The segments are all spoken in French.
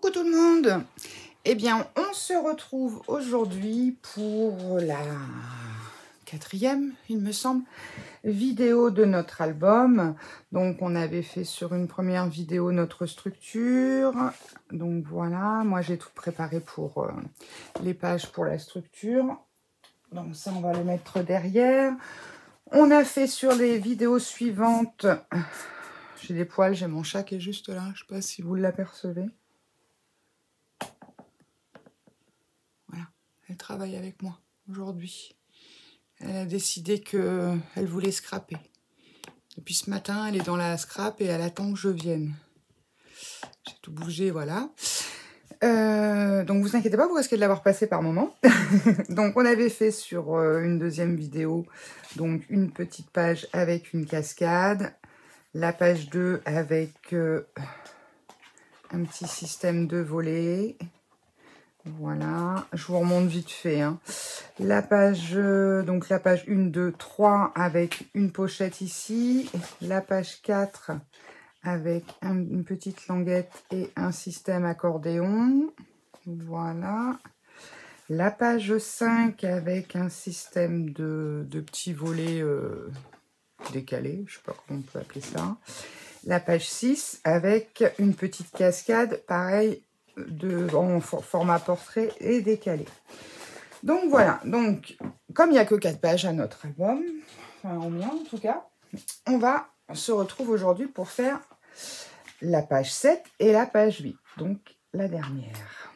Coucou tout le monde. Eh bien, on se retrouve aujourd'hui pour la quatrième, il me semble, vidéo de notre album. Donc, on avait fait sur une première vidéo notre structure. Donc, voilà, moi j'ai tout préparé pour les pages pour la structure. Donc, ça, on va le mettre derrière. On a fait sur les vidéos suivantes... J'ai des poils, j'ai mon chat qui est juste là. Je ne sais pas si vous l'apercevez. Voilà, elle travaille avec moi aujourd'hui. Elle a décidé qu'elle voulait scraper. Depuis ce matin, elle est dans la scrap et elle attend que je vienne. J'ai tout bougé, voilà. Donc vous inquiétez pas, vous risquez de l'avoir passé par moment. Donc on avait fait sur une deuxième vidéo donc une petite page avec une cascade. La page 2 avec un petit système de volets. Voilà, je vous remonte vite fait. Hein. La page, donc la page 1, 2, 3 avec une pochette ici. La page 4 avec une petite languette et un système accordéon. Voilà. La page 5 avec un système de petits volets décalés, je ne sais pas comment on peut appeler ça. La page 6 avec une petite cascade, pareil, en format portrait et décalé. Donc voilà, donc comme il n'y a que 4 pages à notre album, enfin au mien en tout cas, on se retrouve aujourd'hui pour faire la page 7 et la page 8, donc la dernière.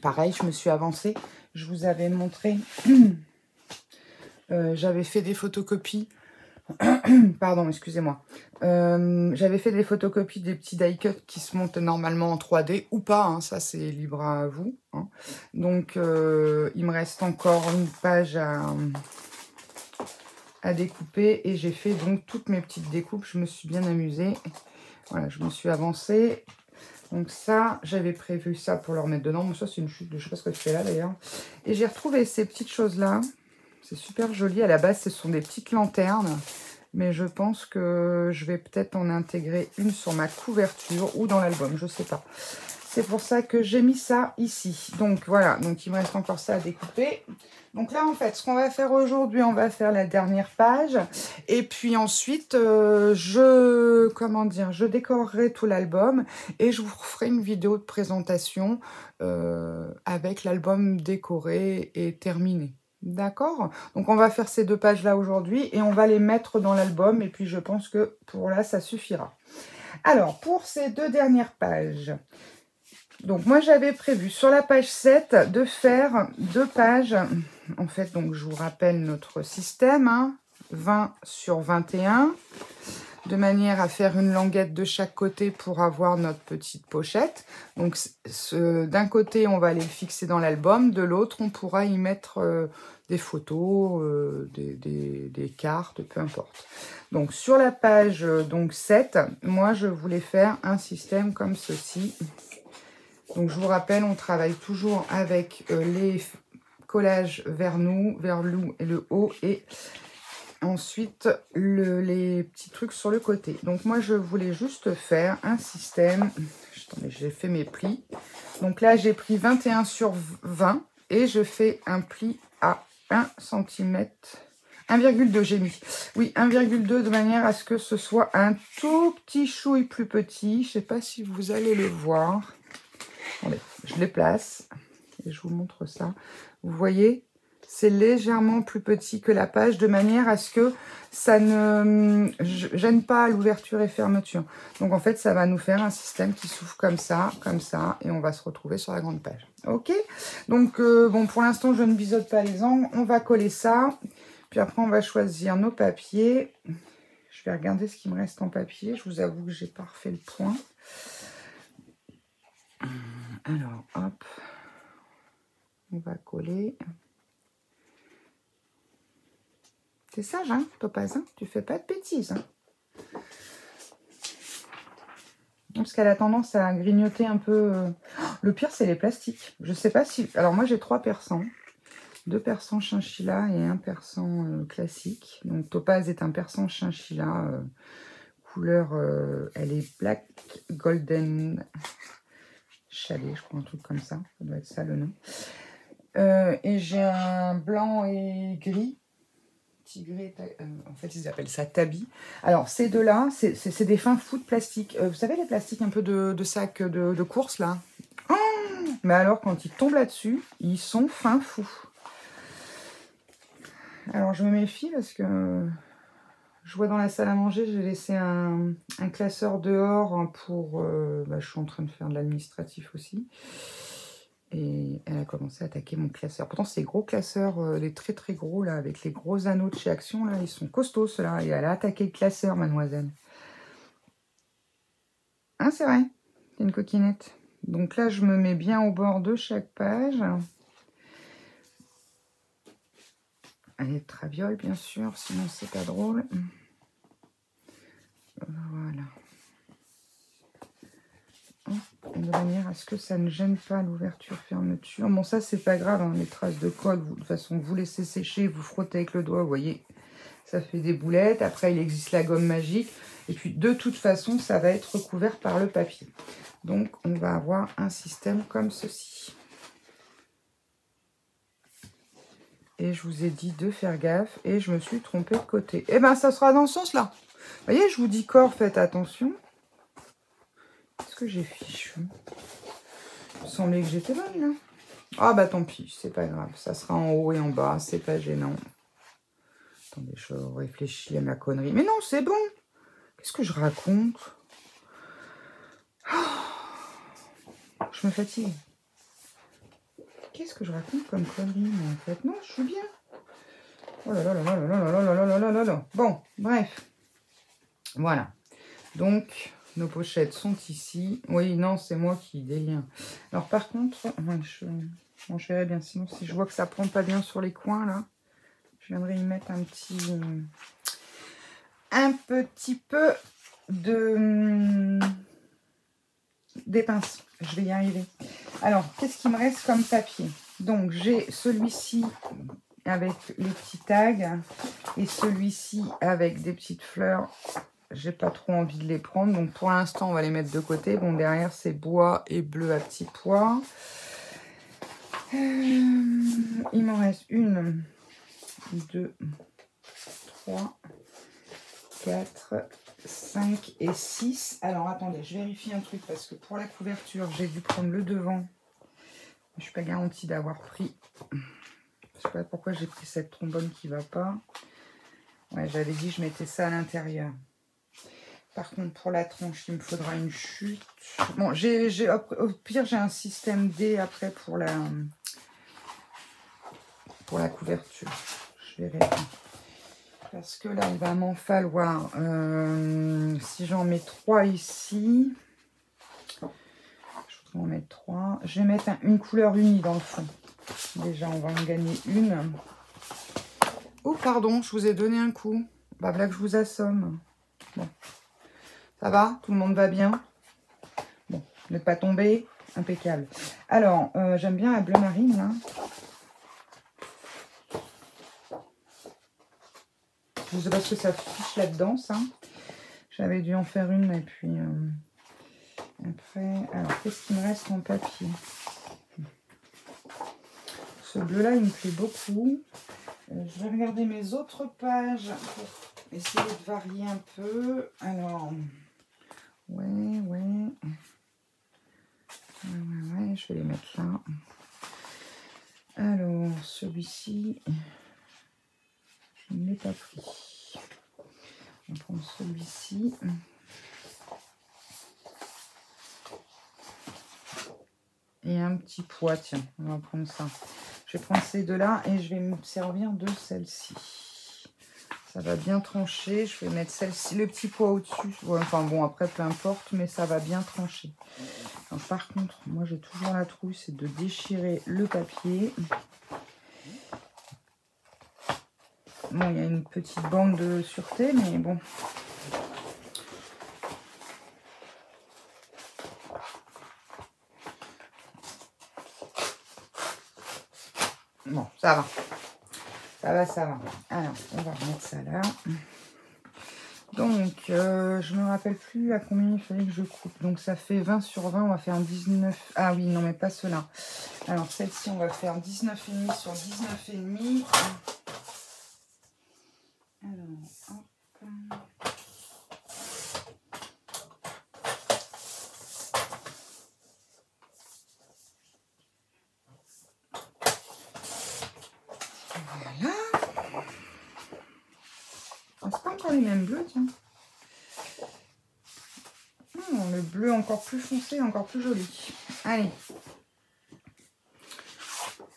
Pareil, je me suis avancée, je vous avais montré, j'avais fait des photocopies. Pardon, excusez-moi. J'avais fait des photocopies des petits die cuts qui se montent normalement en 3D ou pas, hein, ça c'est libre à vous. Hein. Donc il me reste encore une page à découper et j'ai fait donc toutes mes petites découpes. Je me suis bien amusée. Voilà, je me suis avancée. Donc ça, j'avais prévu ça pour leur mettre dedans. Bon, ça c'est une chute, je sais pas ce que je fais là d'ailleurs. Et j'ai retrouvé ces petites choses là. C'est super joli. À la base, ce sont des petites lanternes. Mais je pense que je vais peut-être en intégrer une sur ma couverture ou dans l'album. Je ne sais pas. C'est pour ça que j'ai mis ça ici. Donc voilà. Donc il me reste encore ça à découper. Donc là, en fait, ce qu'on va faire aujourd'hui, on va faire la dernière page. Et puis ensuite, je décorerai tout l'album. Et je vous ferai une vidéo de présentation avec l'album décoré et terminé. D'accord? Donc, on va faire ces 2 pages-là aujourd'hui et on va les mettre dans l'album. Et puis, je pense que pour là, ça suffira. Alors, pour ces 2 dernières pages, donc moi, j'avais prévu sur la page 7 de faire 2 pages. En fait, donc, je vous rappelle notre système, hein, 20 sur 21, de manière à faire une languette de chaque côté pour avoir notre petite pochette. Donc, d'un côté, on va aller le fixer dans l'album. De l'autre, on pourra y mettre des photos, des cartes, peu importe. Donc, sur la page 7, moi, je voulais faire un système comme ceci. Donc, je vous rappelle, on travaille toujours avec les collages vers loup et le haut et ensuite les petits trucs sur le côté. Donc, moi, je voulais juste faire un système. Attendez, j'ai fait mes plis. Donc là, j'ai pris 21 sur 20 et je fais un pli à 1 cm. 1,2 j'ai mis. Oui, 1,2 de manière à ce que ce soit un tout petit chouille plus petit. Je ne sais pas si vous allez le voir. Allez, je les place et je vous montre ça. Vous voyez, c'est légèrement plus petit que la page de manière à ce que ça ne gêne pas l'ouverture et fermeture. Donc en fait, ça va nous faire un système qui s'ouvre comme ça, et on va se retrouver sur la grande page. Ok? Donc bon, pour l'instant, je ne biseaute pas les angles. On va coller ça. Puis après, on va choisir nos papiers. Je vais regarder ce qui me reste en papier. Je vous avoue que j'ai pas refait le point. Alors, hop, on va coller. C'est sage, hein, Topaz, hein, tu fais pas de bêtises. Hein. Parce qu'elle a tendance à grignoter un peu. Le pire, c'est les plastiques. Je sais pas si... Alors, moi, j'ai 3 persans. 2 persans chinchilla et 1 persan classique. Donc, Topaz est un persan chinchilla. Couleur, elle est black golden. Chalet, je crois, un truc comme ça. Ça doit être ça le nom. Et j'ai un blanc et gris. Tigré, en fait, ils appellent ça tabi. Alors, ces deux-là, c'est des fins fous de plastique. Vous savez, les plastiques un peu de sacs de course, là. Oh, mais alors, quand ils tombent là-dessus, ils sont fins fous. Alors, je me méfie parce que je vois dans la salle à manger, j'ai laissé un classeur dehors pour... je suis en train de faire de l'administratif aussi. Et elle a commencé à attaquer mon classeur. Pourtant, c'est les gros classeurs, les très très gros, là, avec les gros anneaux de chez Action, là, ils sont costauds, ceux-là. Et elle a attaqué le classeur, mademoiselle. Ah, c'est vrai, c'est une coquinette. Donc là, je me mets bien au bord de chaque page. Elle est traviole, bien sûr, sinon c'est pas drôle. Voilà. De manière à ce que ça ne gêne pas l'ouverture-fermeture. Bon, ça, c'est pas grave, hein, les traces de colle, de toute façon, vous laissez sécher, vous frottez avec le doigt, vous voyez, ça fait des boulettes. Après, il existe la gomme magique. Et puis, de toute façon, ça va être recouvert par le papier. Donc, on va avoir un système comme ceci. Et je vous ai dit de faire gaffe. Et je me suis trompée de côté. Eh bien, ça sera dans ce sens-là. Vous voyez, je vous dis corps, faites attention. Qu'est-ce que j'ai fichu? Il me semblait que j'étais bonne, là. Ah, bah tant pis, c'est pas grave. Ça sera en haut et en bas, c'est pas gênant. Attendez, je réfléchis à ma connerie. Mais non, c'est bon. Qu'est-ce que je raconte? Je me fatigue. Qu'est-ce que je raconte comme connerie, en fait? Non, je suis bien. Oh là là là là là là là là là là là là. Bon, bref. Voilà. Donc, nos pochettes sont ici. Oui, non, c'est moi qui délire. Alors, par contre, je verrai bien. Sinon, si je vois que ça prend pas bien sur les coins, là, je viendrai y mettre un petit peu des pinces. Je vais y arriver. Alors, qu'est-ce qui me reste comme papier? Donc, j'ai celui-ci avec les petits tags et celui-ci avec des petites fleurs. J'ai pas trop envie de les prendre. Donc, pour l'instant, on va les mettre de côté. Bon, derrière, c'est bois et bleu à petits pois. Il m'en reste 1, 2, 3, 4, 5 et 6. Alors, attendez, je vérifie un truc parce que pour la couverture, j'ai dû prendre le devant. Je suis pas garantie d'avoir pris. Je sais pas pourquoi j'ai pris cette trombone qui va pas. Ouais, j'avais dit je mettais ça à l'intérieur. Par contre, pour la tranche, il me faudra une chute. Bon, au pire, j'ai un système D après pour la couverture. Je verrai. Parce que là, il va m'en falloir, si j'en mets 3 ici, je voudrais en mettre 3. Je vais mettre une couleur unie dans le fond. Déjà, on va en gagner une. Oh, pardon, je vous ai donné un coup. Bah, voilà que je vous assomme. Bon. Ça va? Tout le monde va bien? Bon, vous n'êtes pas tombé? Impeccable. Alors, j'aime bien la bleu marine, là. Je ne sais pas ce que ça fiche là-dedans, ça. J'avais dû en faire une, et puis... après, alors, qu'est-ce qu'il me reste en papier? Ce bleu-là, il me plaît beaucoup. Je vais regarder mes autres pages pour essayer de varier un peu. Alors, ouais, je vais les mettre là. Alors, celui-ci, je ne l'ai pas pris. On va prendre celui-ci. Et un petit pois, tiens, on va prendre ça. Je vais prendre ces deux-là et je vais me servir de celle-ci. Ça va bien trancher. Je vais mettre celle-ci, le petit pois au-dessus. Ouais, enfin bon, après, peu importe, mais ça va bien trancher. Alors, par contre, moi, j'ai toujours la trouille, c'est de déchirer le papier. Bon, il y a une petite bande de sûreté, mais bon. Bon, ça va. Ça va. Alors, on va remettre ça là. Donc, je me rappelle plus à combien il fallait que je coupe. Donc, ça fait 20 sur 20. On va faire 19. Ah oui, non, mais pas cela. Alors, celle-ci, on va faire 19,5 sur 19,5. Alors, hop. Voilà. Ah, c'est pas encore les mêmes bleus, tiens. Oh, le bleu encore plus foncé, encore plus joli. Allez.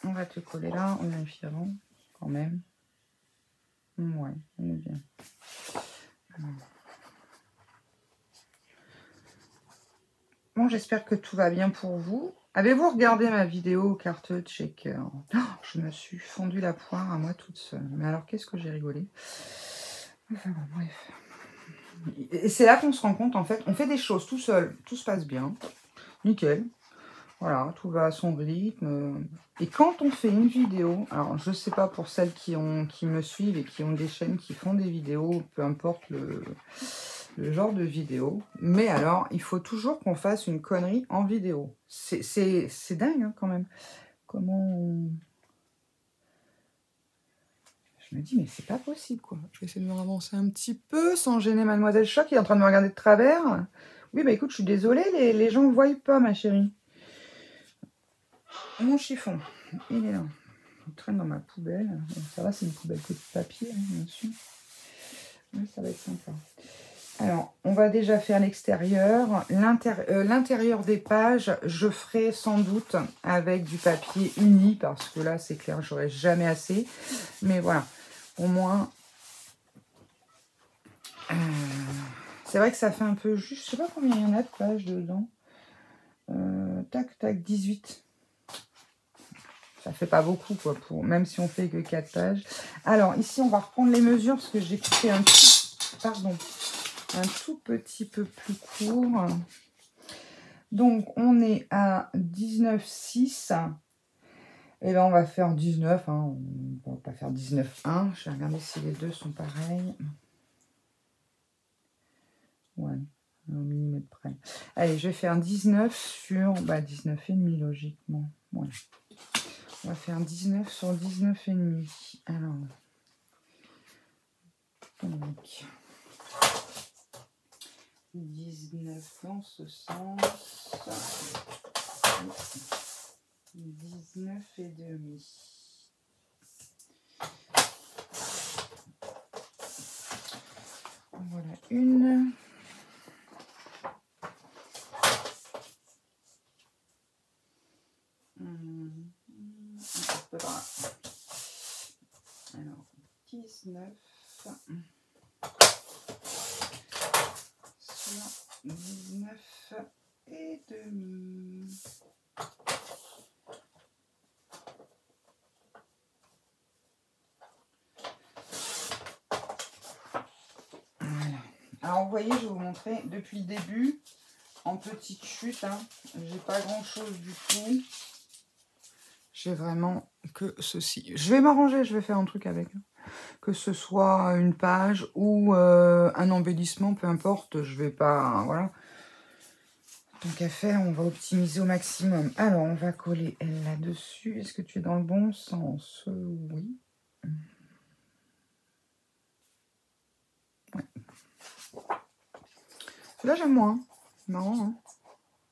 On va te coller là, on vérifie avant, quand même. Ouais, on est bien. Bon, j'espère que tout va bien pour vous. Avez-vous regardé ma vidéo carte checker? Oh, je me suis fendu la poire à moi toute seule. Mais alors, qu'est-ce que j'ai rigolé? Enfin bon, bref. Et c'est là qu'on se rend compte, en fait, on fait des choses tout seul, tout se passe bien, nickel. Voilà, tout va à son rythme. Et quand on fait une vidéo, alors je sais pas pour celles qui me suivent et qui ont des chaînes qui font des vidéos, peu importe le genre de vidéo, mais alors il faut toujours qu'on fasse une connerie en vidéo. C'est dingue hein, quand même. Comment on... Je me dis mais c'est pas possible quoi. Je vais essayer de me ravancer un petit peu sans gêner Mademoiselle Choc qui est en train de me regarder de travers. Oui bah écoute je suis désolée, les gens ne voient pas ma chérie. Mon chiffon, il est là. Il traîne dans ma poubelle. Bon, ça va, c'est une poubelle de papier, hein, bien sûr. Oui, ça va être sympa. Alors, on va déjà faire l'extérieur. L'intérieur des pages, je ferai sans doute avec du papier uni, parce que là, c'est clair, j'aurai jamais assez. Mais voilà, au moins... c'est vrai que ça fait un peu juste... Je sais pas combien il y en a de pages dedans. Tac, tac, 18. Ça fait pas beaucoup, quoi, même si on fait que 4 pages. Alors, ici, on va reprendre les mesures, parce que j'ai coupé un tout petit peu plus court. Donc, on est à 19,6. Et là, on va faire 19. Hein. On va pas faire 19,1. Je vais regarder si les deux sont pareils. Ouais, au millimètre près. Allez, je vais faire 19 sur 19,5 logiquement. Ouais. On va faire 19 sur 19,5. Alors, donc, 19 dans ce sens. 19,5. Voilà une. Alors, 19 sur 19 et demi. Voilà. Alors, vous voyez, je vais vous montrer depuis le début, en petite chute, hein, j'ai pas grand chose du tout. J'ai vraiment que ceci. Je vais m'arranger, je vais faire un truc avec. Que ce soit une page ou un embellissement, peu importe, je vais pas... Voilà. Tant qu'à faire, on va optimiser au maximum. Alors, on va coller là-dessus. Est-ce que tu es dans le bon sens? Oui. Ouais. Là, j'aime moins. Marrant, hein.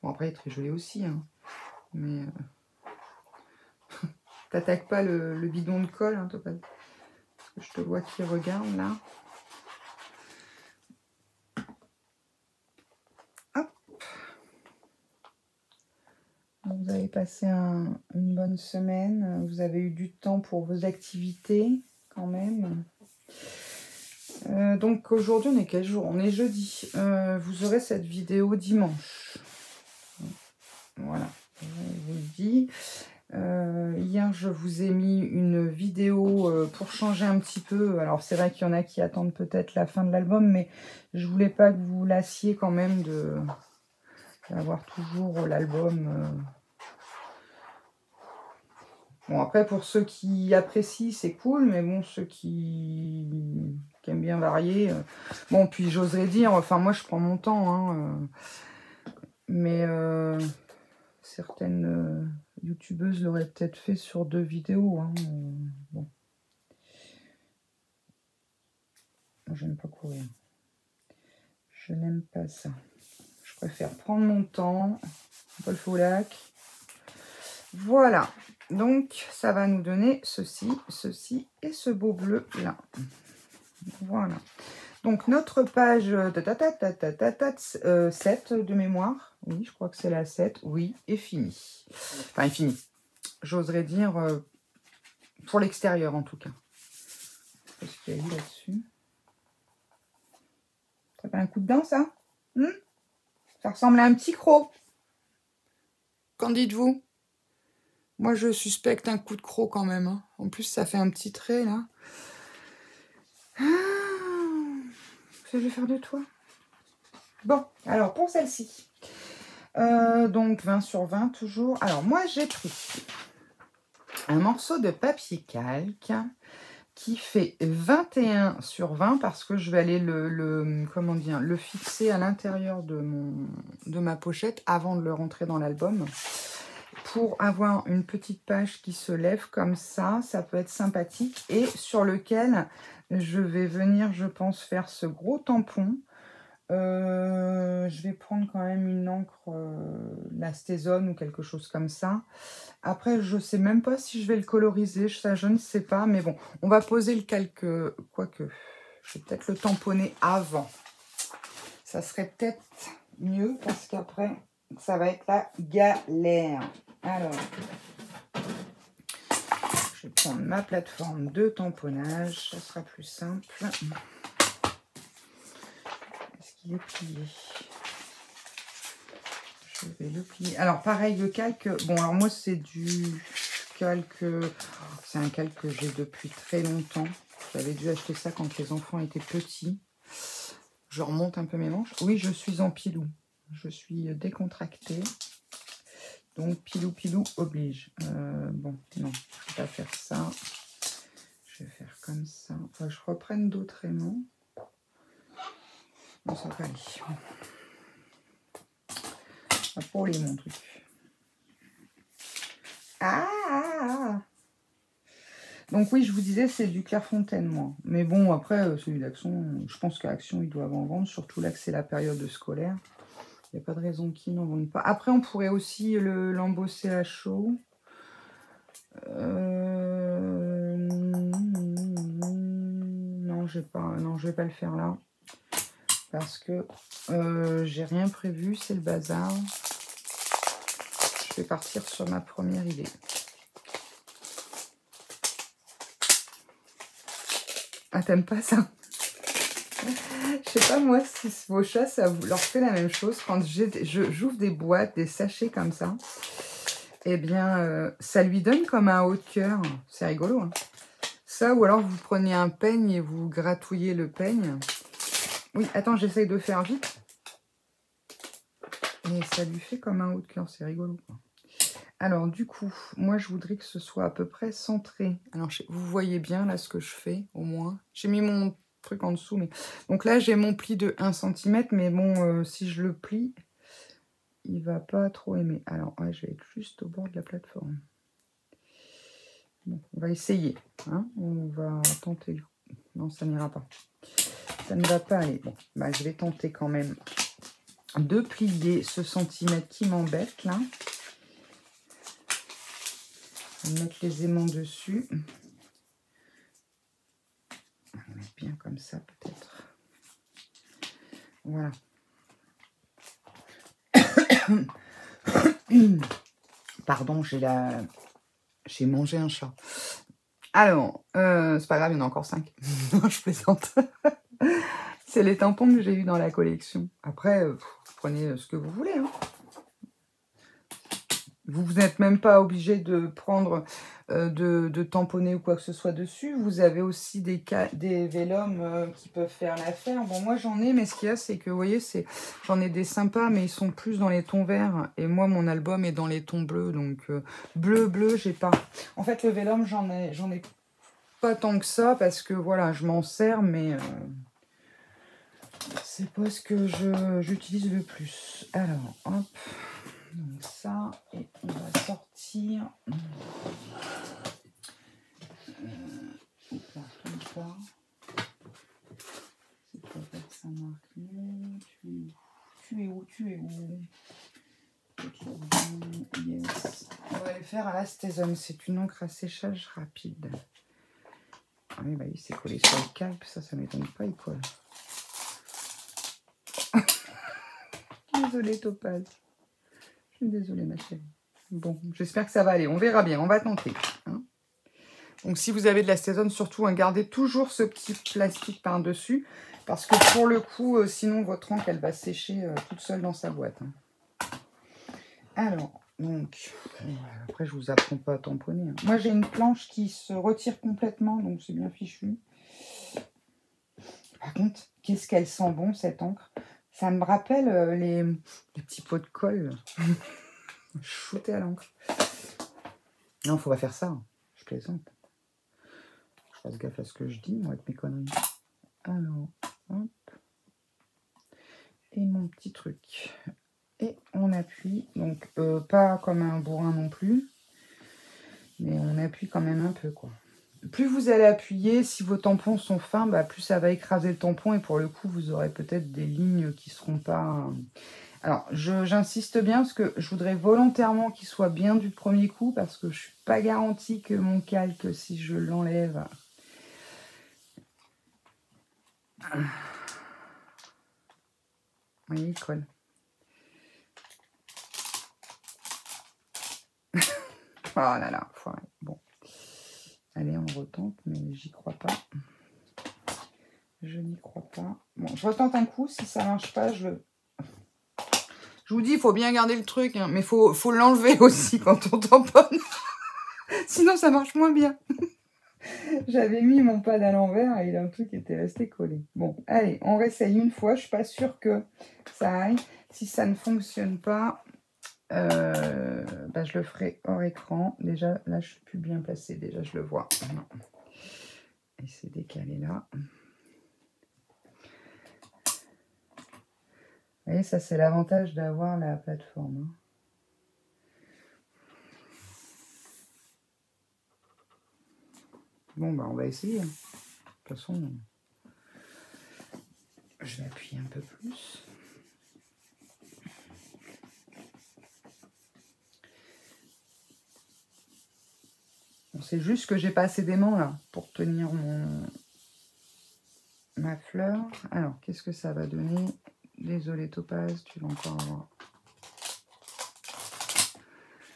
Bon, après, il est très joli aussi. Hein. Mais... t'attaques pas le bidon de colle, hein, toi, pas... Parce que je te vois qui regarde, là. Hop. Vous avez passé une bonne semaine. Vous avez eu du temps pour vos activités, quand même. Donc aujourd'hui on est quel jour? On est jeudi. Vous aurez cette vidéo dimanche. Voilà, je vous le dis. Hier je vous ai mis une vidéo pour changer un petit peu. Alors c'est vrai qu'il y en a qui attendent peut-être la fin de l'album, mais je voulais pas que vous lassiez quand même d'avoir toujours l'album. Bon après pour ceux qui apprécient c'est cool, mais bon ceux qui qui aime bien varier. Bon, puis j'oserais dire, enfin moi je prends mon temps, hein, mais certaines youtubeuses l'auraient peut-être fait sur 2 vidéos. Hein, bon. Moi, j'aime pas courir. Je n'aime pas ça. Je préfère prendre mon temps. Paul Foulac. Voilà. Donc, ça va nous donner ceci, ceci et ce beau bleu là. Voilà. Donc, notre page 7 de mémoire. Oui, je crois que c'est la 7. Oui, est finie. Enfin, est finie. J'oserais dire pour l'extérieur en tout cas. Qu'est-ce qu'il y a eu là-dessus? Ça fait un coup de dent, ça? Ça ressemble à un petit croc. Qu'en dites-vous? Moi, je suspecte un coup de croc quand même. Hein. En plus, ça fait un petit trait, là. Ah, je vais faire de toi. Bon, alors, pour celle-ci. Donc, 20 sur 20, toujours. Alors, moi, j'ai pris un morceau de papier calque qui fait 21 sur 20 parce que je vais aller comment dire, le fixer à l'intérieur de ma pochette avant de le rentrer dans l'album. Pour avoir une petite page qui se lève comme ça peut être sympathique et sur lequel je vais venir, je pense, faire ce gros tampon. Je vais prendre quand même une encre, la Stézone ou quelque chose comme ça. Après, je ne sais même pas si je vais le coloriser, ça je ne sais pas, mais bon, on va poser le calque, quoique, je vais peut-être le tamponner avant. Ça serait peut-être mieux parce qu'après, ça va être la galère. Alors, je vais prendre ma plateforme de tamponnage, ça sera plus simple. Est-ce qu'il est plié? Je vais le plier. Alors, pareil, le calque, bon, alors moi, c'est du calque, c'est un calque que j'ai depuis très longtemps. J'avais dû acheter ça quand les enfants étaient petits. Je remonte un peu mes manches. Oui, je suis en pilou. Je suis décontractée. Donc, pilou oblige. Bon, non, je ne vais pas faire ça. Je vais faire comme ça. Enfin, je reprenne d'autres aimants. Bon, ça va aller. Pour les mon truc. Ah! Donc oui, je vous disais, c'est du Clairefontaine, moi. Mais bon, après, celui d'Action, je pense qu'Action, ils doivent en vendre. Surtout là que c'est la période scolaire. Il n'y a pas de raison qu'ils n'en vendent pas. Après, on pourrait aussi l'embosser à chaud. Non, je vais pas le faire là. Parce que j'ai rien prévu, c'est le bazar. Je vais partir sur ma première idée. Ah, t'aimes pas ça? Je sais pas moi si vos chats, ça leur fait la même chose. Quand j'ouvre des boîtes, des sachets comme ça, eh bien, ça lui donne comme un haut de cœur. C'est rigolo, hein. Ça, ou alors vous prenez un peigne et vous gratouillez le peigne. Oui, attends, j'essaye de faire vite. Et ça lui fait comme un haut de cœur, c'est rigolo, quoi. Alors, du coup, moi, je voudrais que ce soit à peu près centré. Alors, vous voyez bien, là, ce que je fais, au moins. J'ai mis mon truc en dessous, mais... Donc là, j'ai mon pli de 1 cm, mais bon, si je le plie, il va pas trop aimer. Alors, ouais, je vais être juste au bord de la plateforme. Bon, on va essayer, hein. On va tenter. Non, ça n'ira pas. Ça ne va pas aller. Bon, bah, je vais tenter quand même de plier ce centimètre qui m'embête, là. On va mettre les aimants dessus. On va les mettre bien comme ça, peut-être. Voilà. Pardon, j'ai mangé un chat. Alors, c'est pas grave, il y en a encore 5. Non, je plaisante. C'est les tampons que j'ai eu dans la collection. Après, vous prenez ce que vous voulez, hein. Vous n'êtes même pas obligé de prendre, de tamponner ou quoi que ce soit dessus. Vous avez aussi des vélums qui peuvent faire l'affaire. Bon, moi, j'en ai, mais ce qu'il y a, c'est que, vous voyez, j'en ai des sympas, mais ils sont plus dans les tons verts. Et moi, mon album est dans les tons bleus. Donc, bleu, j'ai pas. En fait, le vélum, j'en ai pas tant que ça parce que voilà, je m'en sers, mais c'est pas ce que j'utilise le plus. Alors, hop, donc ça, et on va sortir. Hop là, comme ça. C'est pas faire ça, Marc. Non, tu es où? Tu es où? Yes. On va le faire à la Stézone. C'est une encre à séchage rapide. Ah oui, bah oui, c'est collé sur le calque. Ça m'étonne pas, il colle. Désolée, Topaz. Je suis désolée, ma chérie. Bon, j'espère que ça va aller. On verra bien. On va tenter. Hein. Donc, si vous avez de la Stézone, surtout, hein, gardez toujours ce petit plastique par-dessus. Parce que pour le coup, sinon, votre encre, elle va sécher toute seule dans sa boîte. Hein. Alors, donc, après, je vous apprends pas à tamponner. Hein. Moi, j'ai une planche qui se retire complètement, donc c'est bien fichu. Par contre, qu'est-ce qu'elle sent bon, cette encre. Ça me rappelle les petits pots de colle. Shooté à l'encre. Non, faut pas faire ça. Hein. Je plaisante. Je fasse gaffe à ce que je dis, moi, avec mes conneries. Alors, hop. Et mon petit truc. Et on appuie. Donc, pas comme un bourrin non plus. Mais on appuie quand même un peu, quoi. Plus vous allez appuyer, si vos tampons sont fins, bah, plus ça va écraser le tampon. Et pour le coup, vous aurez peut-être des lignes qui ne seront pas... Alors, j'insiste bien parce que je voudrais volontairement qu'il soit bien du premier coup. Parce que je ne suis pas garantie que mon calque, si je l'enlève... Oui, il colle. Oh là là, foiré. Bon. Allez, on retente, mais j'y crois pas. Je n'y crois pas. Bon, je retente un coup. Si ça marche pas, je vous dis, il faut bien garder le truc, hein, mais il faut l'enlever aussi quand on tamponne. Sinon, ça marche moins bien. J'avais mis mon pad à l'envers et le truc était resté collé. Bon, allez, on réessaye une fois. Je suis pas sûre que ça aille. Si ça ne fonctionne pas, bah, je le ferai hors écran. Déjà, là, je suis plus bien placée. Déjà, je le vois. Non. Et c'est décalé là. Vous voyez, ça, c'est l'avantage d'avoir la plateforme. Hein. Bon, bah, on va essayer. De toute façon, je vais appuyer un peu plus. Bon, c'est juste que j'ai pas assez d'aimant là pour tenir ma fleur. Alors, qu'est-ce que ça va donner? Désolée, Topaz, tu vas encore avoir...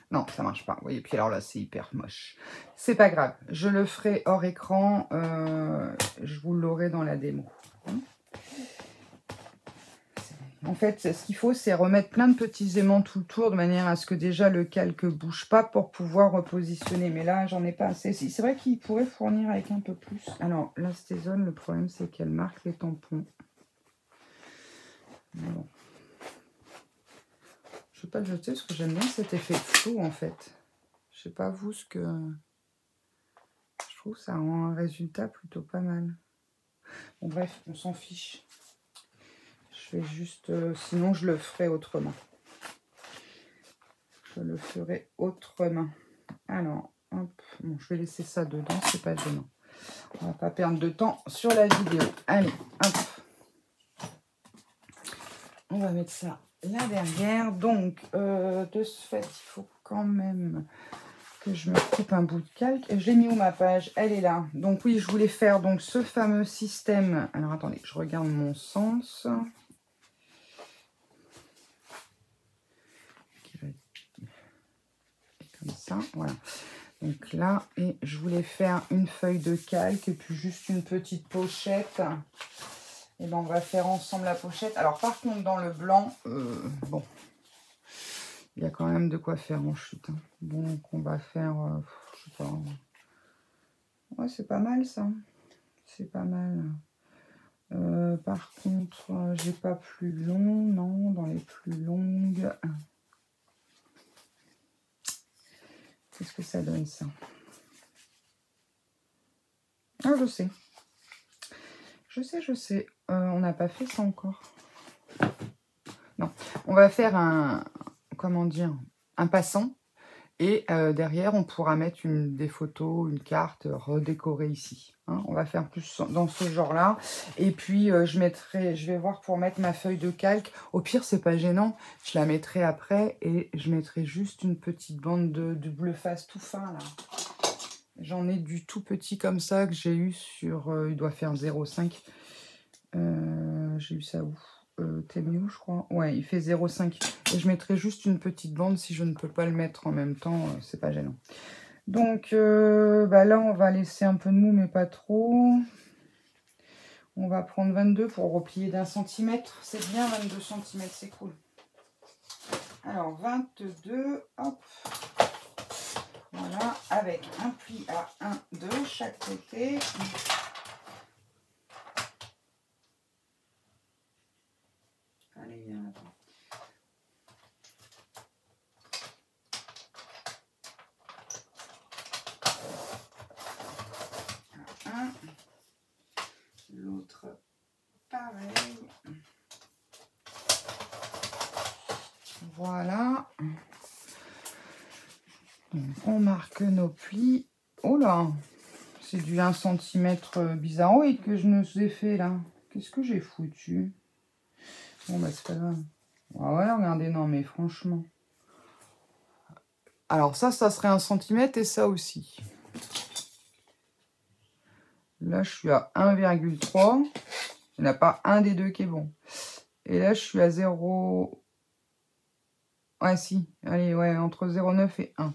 Non, ça marche pas. Oui, et puis alors là, c'est hyper moche. C'est pas grave. Je le ferai hors écran. Je vous l'aurai dans la démo. En fait, ce qu'il faut, c'est remettre plein de petits aimants tout le tour de manière à ce que déjà le calque ne bouge pas pour pouvoir repositionner. Mais là, j'en ai pas assez. C'est vrai qu'il pourrait fournir avec un peu plus. Alors, la Stézone, le problème, c'est qu'elle marque les tampons. Bon. Je ne vais pas le jeter parce que j'aime bien cet effet de flou, en fait. Je sais pas vous ce que... Je trouve que ça rend un résultat plutôt pas mal. Bon, bref, on s'en fiche. Je vais juste... sinon, je le ferai autrement. Je le ferai autrement. Alors, hop. Bon, je vais laisser ça dedans, c'est pas gênant. On va pas perdre de temps sur la vidéo. Allez, hop. On va mettre ça là derrière. Donc, de ce fait, il faut quand même que je me coupe un bout de calque. J'ai mis où ma page? Elle est là. Donc oui, je voulais faire donc ce fameux système. Alors, attendez, je regarde mon sens. Comme ça, voilà. Donc là, et je voulais faire une feuille de calque et puis juste une petite pochette. Et ben on va faire ensemble la pochette. Alors par contre, dans le blanc, bon, il y a quand même de quoi faire en chute. Hein. Donc on va faire, je sais pas. Ouais, c'est pas mal ça. C'est pas mal. Par contre, j'ai pas plus long, non, dans les plus longues. Qu'est-ce que ça donne ça? Ah, je sais. Je sais. On n'a pas fait ça encore. Non. On va faire un... Comment dire? Un passant. Et derrière, on pourra mettre des photos, une carte redécorée ici. Hein. On va faire plus dans ce genre-là. Et puis, je vais voir pour mettre ma feuille de calque. Au pire, c'est pas gênant. Je la mettrai après et je mettrai juste une petite bande de bleu face tout fin, là. J'en ai du tout petit comme ça que j'ai eu sur... il doit faire 0,5. J'ai eu ça où? Temu, je crois. Ouais, il fait 0,5. Et je mettrai juste une petite bande si je ne peux pas le mettre en même temps. C'est pas gênant. Donc, bah là, on va laisser un peu de mou, mais pas trop. On va prendre 22 pour replier d'1 centimètre. C'est bien, 22 cm, c'est cool. Alors, 22, hop. Voilà, avec un pli à 1 de chaque côté. Allez, viens là. L'autre pareil. Voilà. Donc, on marque nos plis. Oh là, c'est du 1 cm bizarroïde que je nous ai fait là. Qu'est-ce que j'ai foutu? Bon bah c'est pas grave. Ah ouais, regardez, non mais franchement. Alors ça serait 1 cm et ça aussi. Là, je suis à 1,3. Il n'y en a pas un des deux qui est bon. Et là, je suis à 0... Ouais, si. Allez, ouais, entre 0,9 et 1.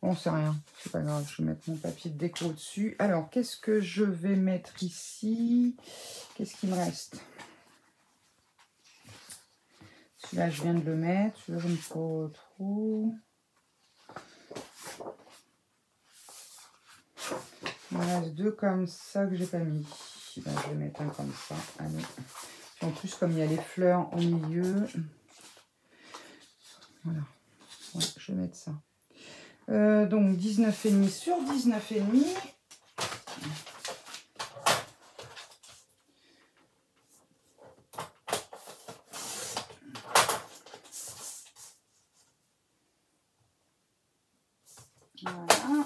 Bon, c'est rien. C'est pas grave. Je vais mettre mon papier de déco dessus. Alors, qu'est-ce que je vais mettre ici? Qu'est-ce qu'il me reste? Celui-là, je viens de le mettre. Celui-là, je ne sais pas trop. Il me reste deux comme ça que j'ai pas mis. Ben, je vais mettre un comme ça. Allez. En plus, comme il y a les fleurs au milieu. Voilà. Ouais, je vais mettre ça. Donc 19,5 sur 19,5. Voilà.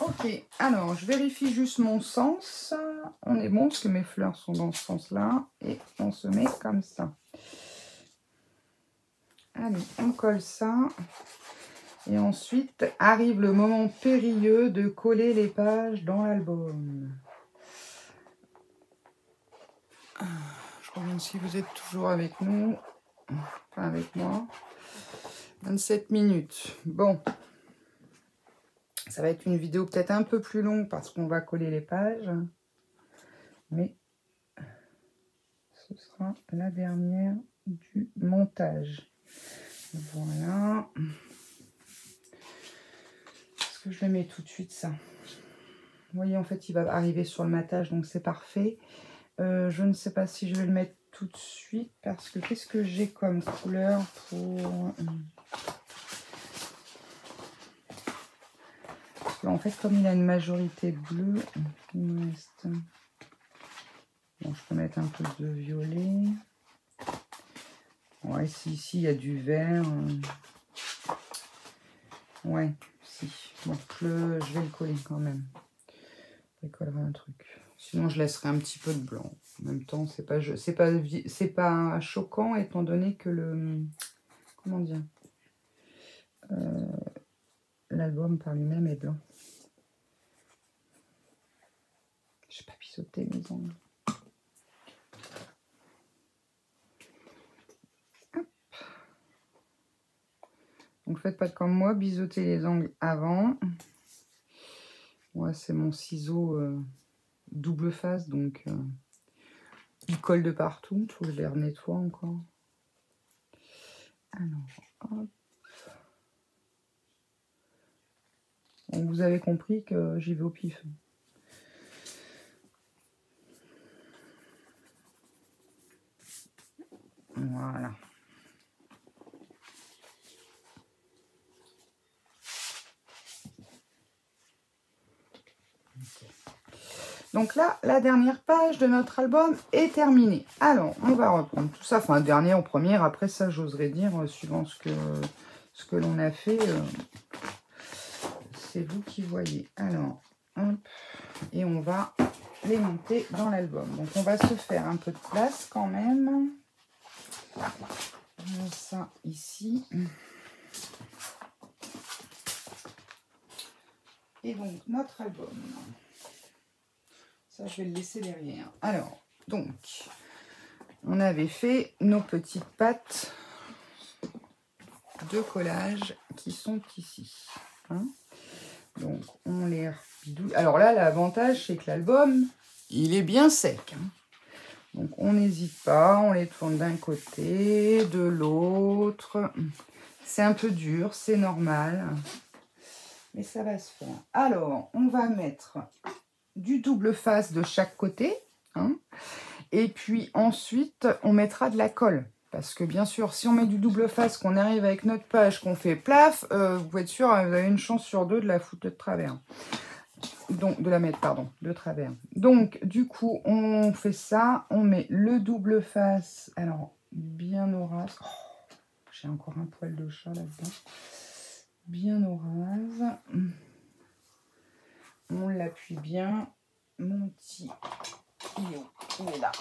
Ok, alors je vérifie juste mon sens. On est bon parce que mes fleurs sont dans ce sens-là. Et on se met comme ça. Allez, on colle ça. Et ensuite arrive le moment périlleux de coller les pages dans l'album. Je regarde si vous êtes toujours avec nous. Enfin avec moi. 27 minutes. Bon. Ça va être une vidéo peut-être un peu plus longue parce qu'on va coller les pages. Mais ce sera la dernière du montage. Voilà. Est-ce que je le mets tout de suite ça? Vous voyez, en fait, il va arriver sur le matage, donc c'est parfait. Je ne sais pas si je vais le mettre tout de suite parce que qu'est-ce que j'ai comme couleur pour... En fait, comme il a une majorité bleue, il me reste... Bon, je peux mettre un peu de violet. Ouais, si, ici, il y a du vert. Ouais, si. Bon, je vais le coller quand même. Je collerai un truc. Sinon, je laisserai un petit peu de blanc. En même temps, c'est pas choquant étant donné que le... Comment dire? L'album par lui-même est blanc. Je n'ai pas pissoté mes ongles. Hop. Donc faites pas comme moi, biseautez les ongles avant. Moi, c'est mon ciseau double face, donc il colle de partout. Il faut que je les renettoie encore. Alors, hop. Donc, vous avez compris que j'y vais au pif. Voilà. Okay. Donc là, la dernière page de notre album est terminée. Alors, on va reprendre tout ça. Enfin, dernière ou première. Après ça, j'oserais dire, suivant ce que l'on a fait. C'est vous qui voyez. Alors, hop. Et on va les monter dans l'album. Donc, on va se faire un peu de place quand même. Ça, ici. Et donc, notre album. Ça, je vais le laisser derrière. Alors, donc, on avait fait nos petites pattes de collage qui sont ici. Hein, donc, on les repidouille. Alors là, l'avantage, c'est que l'album, il est bien sec. Hein. Donc, on n'hésite pas. On les tourne d'un côté, de l'autre. C'est un peu dur, c'est normal. Mais ça va se faire. Alors, on va mettre du double face de chaque côté. Hein, et puis ensuite, on mettra de la colle. Parce que bien sûr, si on met du double face, qu'on arrive avec notre page, qu'on fait plaf, vous pouvez être sûr, vous avez une chance sur 2 de la foutre de travers. Donc, de la mettre, pardon, de travers. Donc, du coup, on fait ça. On met le double face. Alors, bien au ras. Oh, j'ai encore un poil de chat là-dedans. Bien au ras. On l'appuie bien. Mon petit, il est là.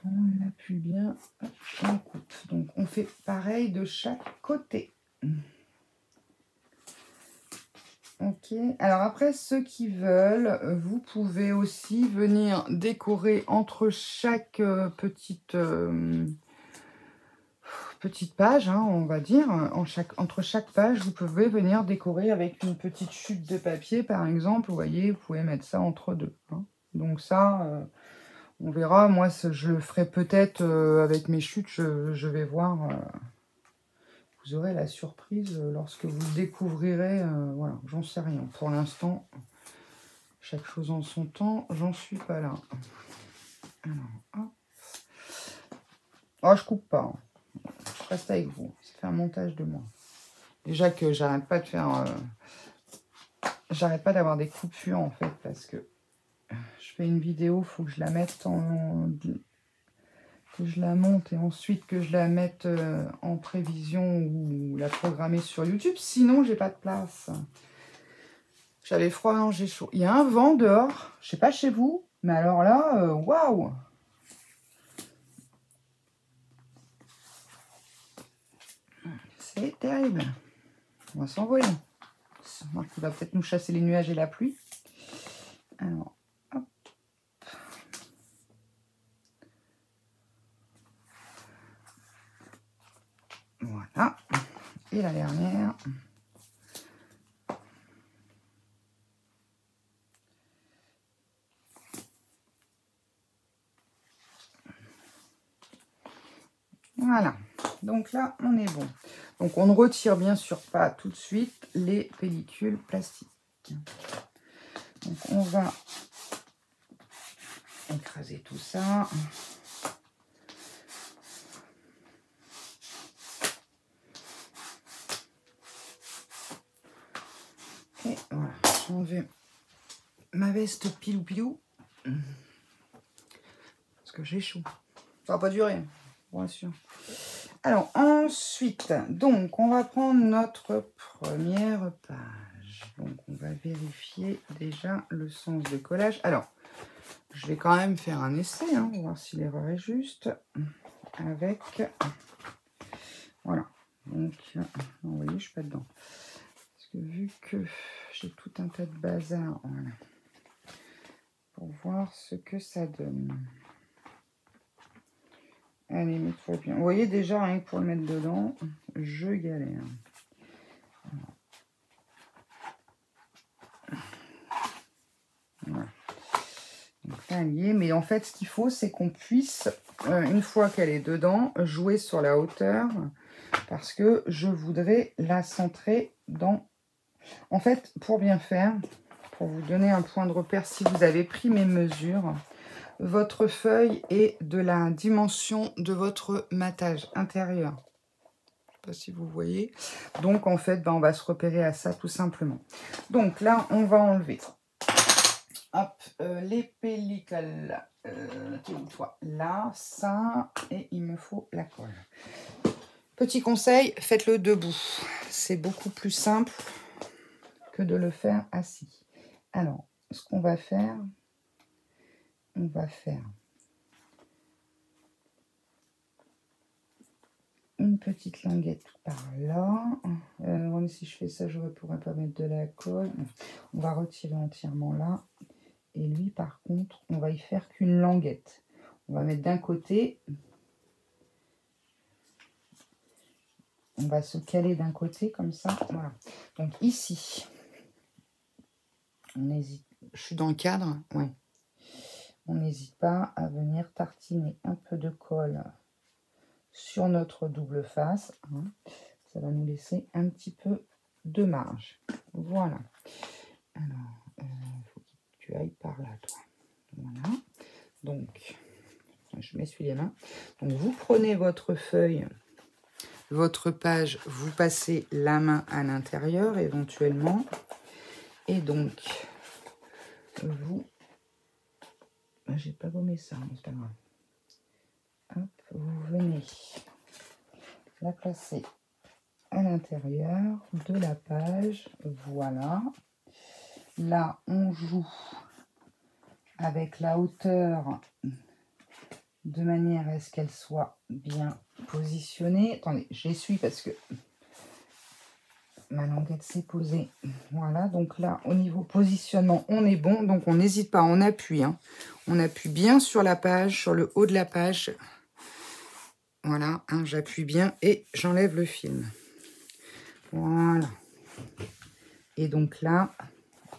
On l'appuie bien. Hop, on coupe. Donc, on fait pareil de chaque côté. Ok. Alors après, ceux qui veulent, vous pouvez aussi venir décorer entre chaque petite page, hein, on va dire. Entre chaque page, vous pouvez venir décorer avec une petite chute de papier, par exemple. Vous voyez, vous pouvez mettre ça entre deux. Hein. Donc ça, on verra. Moi, je le ferai peut-être avec mes chutes. Je vais voir. Vous aurez la surprise lorsque vous le découvrirez. Voilà, j'en sais rien. Pour l'instant, chaque chose en son temps, j'en suis pas là. Alors, hop. Oh, je coupe pas. Hein. Je reste avec vous. Ça fait un montage de moi. Déjà que j'arrête pas de faire... j'arrête pas d'avoir des coupures, en fait, parce que je fais une vidéo, il faut que je la mette que je la monte et ensuite que je la mette en prévision ou la programmer sur YouTube. Sinon, j'ai pas de place. J'avais froid, non, j'ai chaud. Il y a un vent dehors. Je sais pas chez vous, mais alors là, waouh! C'est terrible. On va s'envoler. Il va peut-être nous chasser les nuages et la pluie. Alors, hop. Voilà. Et la dernière. Voilà. Donc là, on est bon. Donc, on ne retire bien sûr pas tout de suite les pellicules plastiques. Donc, on va écraser tout ça. Et voilà, j'ai enlevé ma veste pilou-pilou. Parce que j'ai chaud. Ça va pas durer, bien sûr. Alors, ensuite, donc, on va prendre notre première page. Donc, on va vérifier déjà le sens de collage. Alors, je vais quand même faire un essai, hein, pour voir si l'erreur est juste. Avec... Voilà. Donc, vous voyez, je suis pas dedans. Parce que vu que j'ai tout un tas de bazar, voilà. Pour voir ce que ça donne. Allez, mets-toi bien. Vous voyez déjà, rien que pour le mettre dedans, je galère. Voilà. Donc là, elle y est. Mais en fait, ce qu'il faut, c'est qu'on puisse, une fois qu'elle est dedans, jouer sur la hauteur. Parce que je voudrais la centrer dans... En fait, pour bien faire, pour vous donner un point de repère, si vous avez pris mes mesures... Votre feuille est de la dimension de votre matage intérieur. Je ne sais pas si vous voyez. Donc, en fait, on va se repérer à ça tout simplement. Donc là, on va enlever Hop, les pellicules. T'es où toi? Là, ça, et il me faut la colle. Petit conseil, faites-le debout. C'est beaucoup plus simple que de le faire assis. Alors, ce qu'on va faire, on va faire une petite languette par là. Si je fais ça, je ne pourrais pas mettre de la colle. On va retirer entièrement là. Et lui, par contre, on va y faire qu'une languette. On va mettre d'un côté. On va se caler d'un côté comme ça. Voilà. Donc ici, on hésite. Je suis dans le cadre. Ouais. On n'hésite pas à venir tartiner un peu de colle sur notre double face. Hein. Ça va nous laisser un petit peu de marge. Voilà. Alors, il faut que tu ailles par là, toi. Voilà. Donc, je m'essuie les mains. Donc, vous prenez votre feuille, votre page, vous passez la main à l'intérieur éventuellement. Et donc, vous... J'ai pas gommé ça, mais c'est pas grave. Hop, vous venez la placer à l'intérieur de la page. Voilà. Là, on joue avec la hauteur de manière à ce qu'elle soit bien positionnée. Attendez, j'essuie parce que ma languette s'est posée. Voilà, donc là, au niveau positionnement, on est bon. Donc, on n'hésite pas, on appuie. Hein. On appuie bien sur la page, sur le haut de la page. Voilà, hein, j'appuie bien et j'enlève le film. Voilà. Et donc là,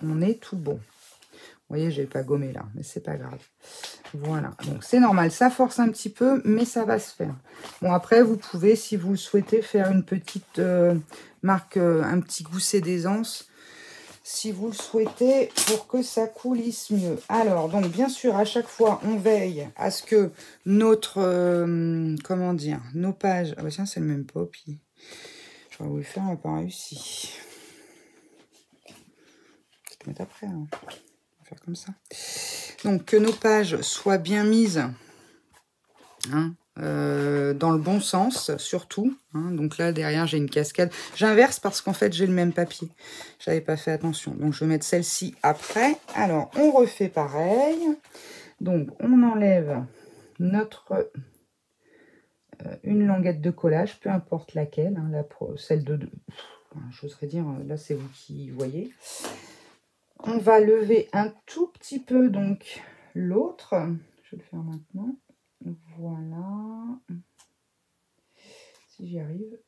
on est tout bon. Vous voyez, je n'ai pas gommé là, mais c'est pas grave. Voilà, donc c'est normal, ça force un petit peu, mais ça va se faire. Bon, après, vous pouvez, si vous le souhaitez, faire une petite marque, un petit gousset d'aisance, si vous le souhaitez, pour que ça coulisse mieux. Alors, donc, bien sûr, à chaque fois, on veille à ce que notre, comment dire, nos pages... Ah bah tiens, c'est le même poppy. J'aurais voulu le faire, on n'a pas réussi. Je vais te mettre après, hein. Faire comme ça. Donc, que nos pages soient bien mises hein, dans le bon sens, surtout. Hein. Donc là, derrière, j'ai une cascade. J'inverse parce qu'en fait, j'ai le même papier. Je n'avais pas fait attention. Donc, je vais mettre celle-ci après. Alors, on refait pareil. Donc, on enlève notre... une languette de collage, peu importe laquelle. Hein, celle de... J'oserais dire, là, c'est vous qui voyez. On va lever un tout petit peu donc l'autre. Je vais le faire maintenant. Voilà. Si j'y arrive.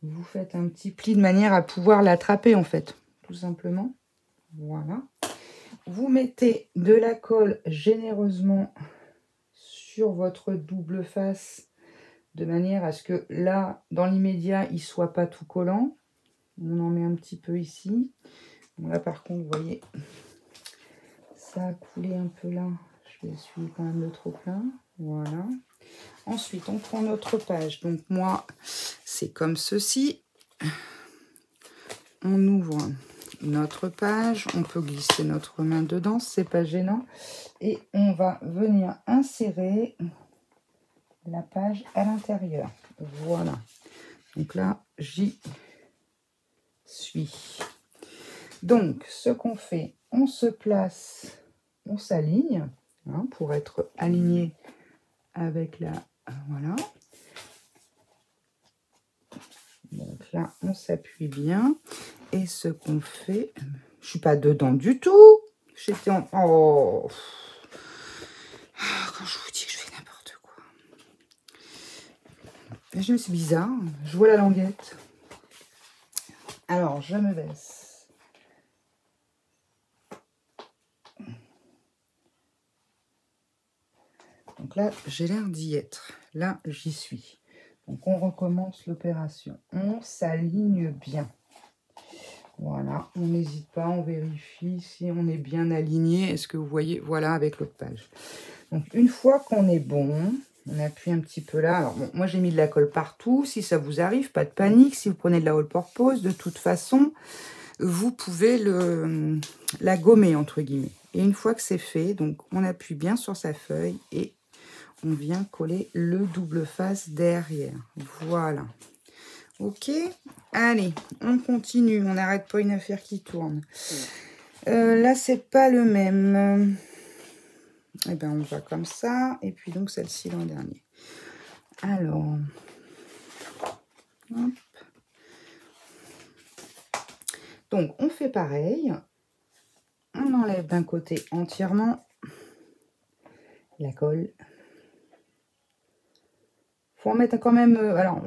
Vous faites un petit pli de manière à pouvoir l'attraper en fait. Tout simplement. Voilà. Vous mettez de la colle généreusement sur votre double face de manière à ce que là, dans l'immédiat, il ne soit pas tout collant. On en met un petit peu ici. Bon, là, par contre, vous voyez, ça a coulé un peu là. Je vais essuyer quand même le trop plein. Voilà. Ensuite, on prend notre page. Donc, moi, c'est comme ceci. On ouvre notre page. On peut glisser notre main dedans. C'est pas gênant. Et on va venir insérer la page à l'intérieur. Voilà. Donc là, j'y suis. Donc, ce qu'on fait, on se place, on s'aligne hein, pour être aligné avec la... Voilà. Donc là, on s'appuie bien. Et ce qu'on fait... Je suis pas dedans du tout. J'étais en... Oh quand je vous dis que je fais n'importe quoi. C'est bizarre. Je vois la languette. Alors, je me baisse. Donc là, j'ai l'air d'y être. Là, j'y suis. Donc, on recommence l'opération. On s'aligne bien. Voilà, on n'hésite pas, on vérifie si on est bien aligné. Est-ce que vous voyez? Voilà, avec l'autre page. Donc, une fois qu'on est bon, on appuie un petit peu là. Alors, bon, moi, j'ai mis de la colle partout. Si ça vous arrive, pas de panique. Si vous prenez de la all-purpose, de toute façon, vous pouvez la gommer, entre guillemets. Et une fois que c'est fait, donc on appuie bien sur sa feuille et on vient coller le double face derrière. Voilà. Ok, allez, on continue. On n'arrête pas une affaire qui tourne. Là, c'est pas le même. Eh bien, on va comme ça. Et puis donc, celle-ci l'an dernier. Alors, hop. Donc, on fait pareil. On enlève d'un côté entièrement la colle. Faut en mettre quand même... alors,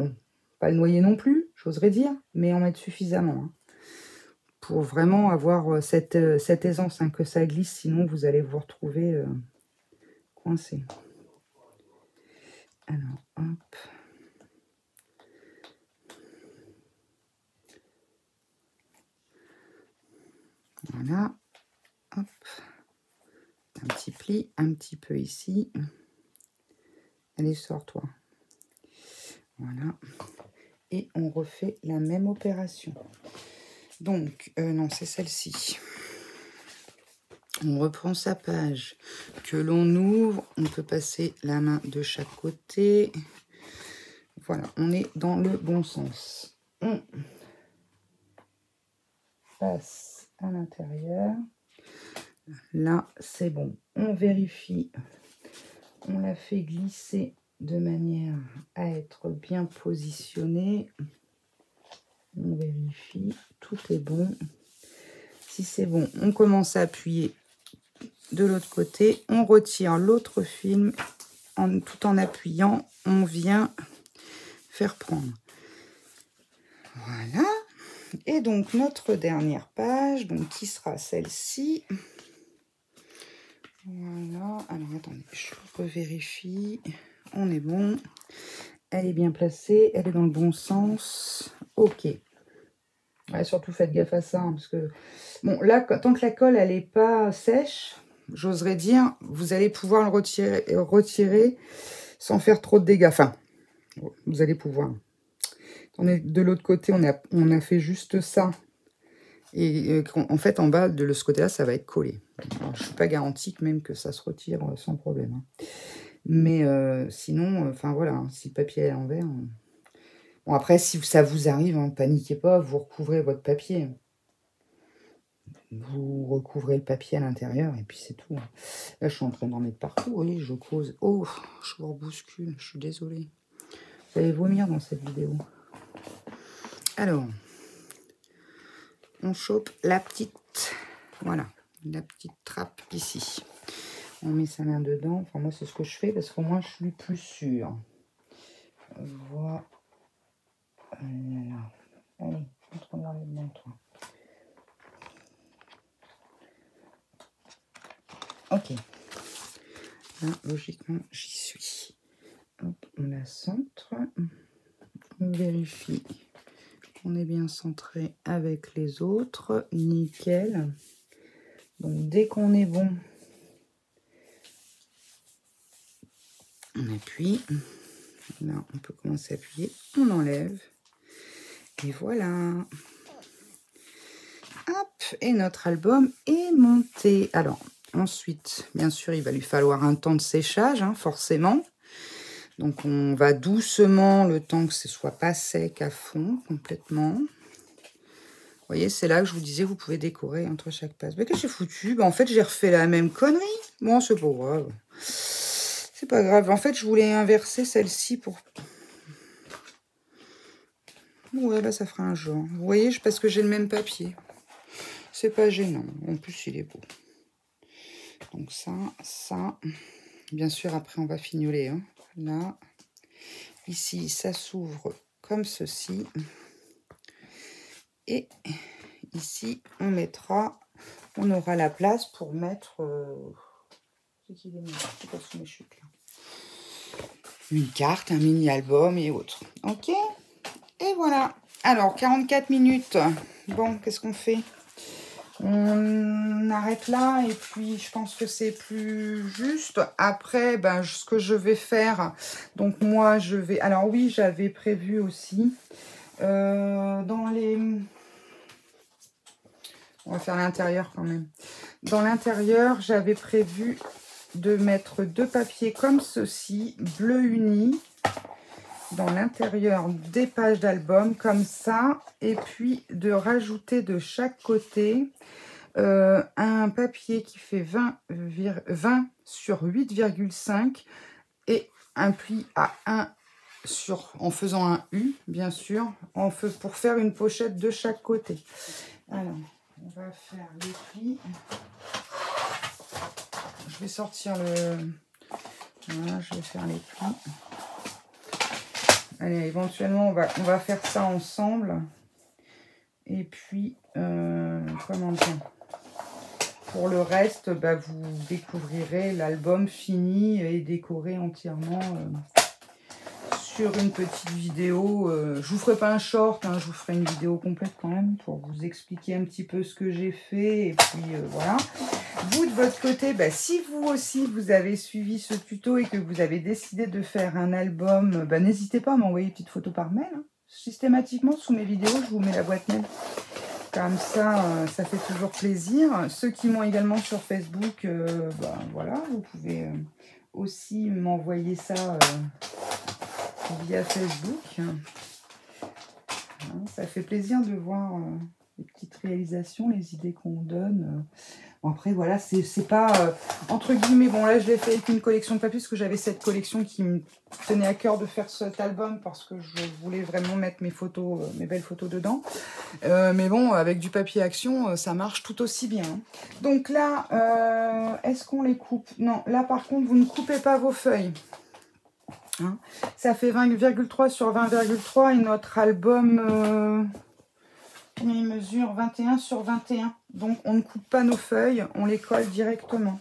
pas le noyer non plus, j'oserais dire, mais en mettre suffisamment. Hein, pour vraiment avoir cette aisance, hein, que ça glisse, sinon vous allez vous retrouver coincé. Alors, hop. Voilà. Hop. Un petit pli, un petit peu ici. Allez, sors-toi. Voilà. Et on refait la même opération. Donc, non, c'est celle-ci. On reprend sa page que l'on ouvre. On peut passer la main de chaque côté. Voilà, on est dans le bon sens. On passe à l'intérieur. Là, c'est bon. On vérifie. On la fait glisser de manière à être bien positionnée. On vérifie. Tout est bon. Si c'est bon, on commence à appuyer de l'autre côté. On retire l'autre film. Tout en appuyant, on vient faire prendre. Voilà. Et donc, notre dernière page, donc, qui sera celle-ci. Voilà. Alors, attendez, je revérifie. On est bon. Elle est bien placée. Elle est dans le bon sens. Ok. Ouais, surtout, faites gaffe à ça. Hein, parce que, bon, là, tant que la colle, elle n'est pas sèche, j'oserais dire, vous allez pouvoir le retirer sans faire trop de dégâts. Enfin, vous allez pouvoir. On est de l'autre côté, on a fait juste ça. Et en fait, en bas, de ce côté-là, ça va être collé. Alors, je ne suis pas garantie que même que ça se retire sans problème. Hein. Mais sinon, enfin voilà, hein, si le papier est à l'envers... Bon, après, si ça vous arrive, hein, paniquez pas, vous recouvrez votre papier. Vous recouvrez le papier à l'intérieur et puis c'est tout. Hein. Là, je suis en train d'en mettre partout. Oui, je cause. Oh, je vous rebouscule, je suis désolée. Vous allez vomir dans cette vidéo. Alors... on chope la petite, voilà, la petite trappe ici. On met sa main dedans. Enfin, moi, c'est ce que je fais parce qu'au moins, je suis plus sûre. Voilà. Allez, on enlève bien, toi. Ok. Là, logiquement, j'y suis. Hop, on la centre. On vérifie. On est bien centré avec les autres. Nickel. Donc, dès qu'on est bon, on appuie. Là, on peut commencer à appuyer. On enlève. Et voilà. Hop. Et notre album est monté. Alors, ensuite, bien sûr, il va lui falloir un temps de séchage, hein, forcément. Donc, on va doucement, le temps que ce soit pas sec à fond, complètement. Vous voyez, c'est là que je vous disais, vous pouvez décorer entre chaque passe. Mais qu'est-ce que j'ai foutu? En fait, j'ai refait la même connerie. Bon, c'est pas grave. C'est pas grave. En fait, je voulais inverser celle-ci pour... ouais, là, ça fera un genre. Vous voyez, parce que j'ai le même papier. C'est pas gênant. En plus, il est beau. Donc ça. Bien sûr, après, on va fignoler. Hein. Là. Ici, ça s'ouvre comme ceci. Et ici, on mettra... on aura la place pour mettre... c'est qui les met? C'est pas sous mes chutes, là. Une carte, un mini-album et autres. Ok. Et voilà. Alors, 44 minutes. Bon, qu'est-ce qu'on fait? On arrête là et puis je pense que c'est plus juste. Après, ben, ce que je vais faire, donc moi je vais... alors oui, j'avais prévu aussi dans les... On va faire l'intérieur quand même. Dans l'intérieur, j'avais prévu de mettre 2 papiers comme ceci, bleu uni, dans l'intérieur des pages d'album, comme ça. Et puis de rajouter de chaque côté un papier qui fait 20 sur 8,5 et un pli à 1 en faisant un U, bien sûr, pour faire une pochette de chaque côté. Alors, on va faire les plis. Je vais sortir le... Voilà, je vais faire les plis. Allez, éventuellement, on va faire ça ensemble. Et puis, comment dire, pour le reste, bah, vous découvrirez l'album fini et décoré entièrement sur une petite vidéo. Je vous ferai pas un short, hein, je vous ferai une vidéo complète quand même pour vous expliquer un petit peu ce que j'ai fait. Et puis voilà. Vous, de votre côté, bah, si vous aussi, vous avez suivi ce tuto et que vous avez décidé de faire un album, bah, n'hésitez pas à m'envoyer une petite photo par mail. Hein. Systématiquement, sous mes vidéos, je vous mets la boîte mail. Comme ça, ça fait toujours plaisir. Ceux qui m'ont également sur Facebook, bah, voilà, vous pouvez aussi m'envoyer ça via Facebook. Hein, ça fait plaisir de voir les petites réalisations, les idées qu'on donne. Bon, après, voilà, c'est pas, entre guillemets, bon là je l'ai fait avec une collection de papier parce que j'avais cette collection qui me tenait à cœur de faire cet album parce que je voulais vraiment mettre mes photos, mes belles photos dedans. Mais bon, avec du papier action, ça marche tout aussi bien. Donc là, est-ce qu'on les coupe? Non, là par contre, vous ne coupez pas vos feuilles. Hein, ça fait 20,3 sur 20,3 et notre album... il mesure 21 sur 21. Donc, on ne coupe pas nos feuilles, on les colle directement.